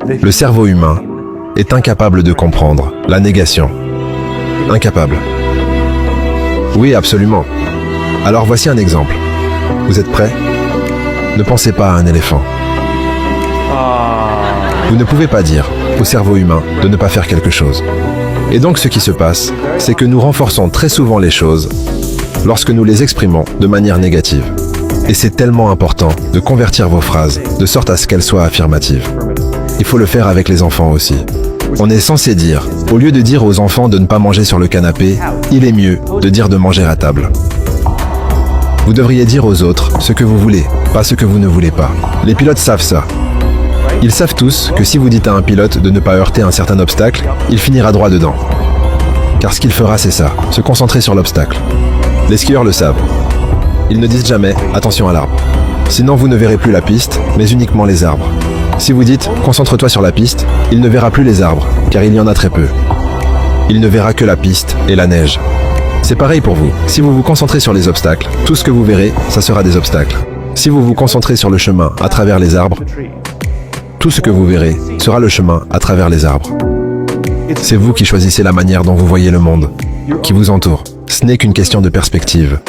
Le cerveau humain est incapable de comprendre la négation. Incapable. Oui, absolument. Alors voici un exemple. Vous êtes prêts? Ne pensez pas à un éléphant. Vous ne pouvez pas dire au cerveau humain de ne pas faire quelque chose. Et donc ce qui se passe, c'est que nous renforçons très souvent les choses lorsque nous les exprimons de manière négative. Et c'est tellement important de convertir vos phrases de sorte à ce qu'elles soient affirmatives. Il faut le faire avec les enfants aussi. On est censé dire, au lieu de dire aux enfants de ne pas manger sur le canapé, il est mieux de dire de manger à table. Vous devriez dire aux autres ce que vous voulez, pas ce que vous ne voulez pas. Les pilotes savent ça. Ils savent tous que si vous dites à un pilote de ne pas heurter un certain obstacle, il finira droit dedans. Car ce qu'il fera, c'est ça, se concentrer sur l'obstacle. Les skieurs le savent. Ils ne disent jamais « attention à l'arbre ». Sinon vous ne verrez plus la piste, mais uniquement les arbres. Si vous dites « concentre-toi sur la piste », il ne verra plus les arbres, car il y en a très peu. Il ne verra que la piste et la neige. C'est pareil pour vous. Si vous vous concentrez sur les obstacles, tout ce que vous verrez, ça sera des obstacles. Si vous vous concentrez sur le chemin à travers les arbres, tout ce que vous verrez sera le chemin à travers les arbres. C'est vous qui choisissez la manière dont vous voyez le monde, qui vous entoure. Ce n'est qu'une question de perspective.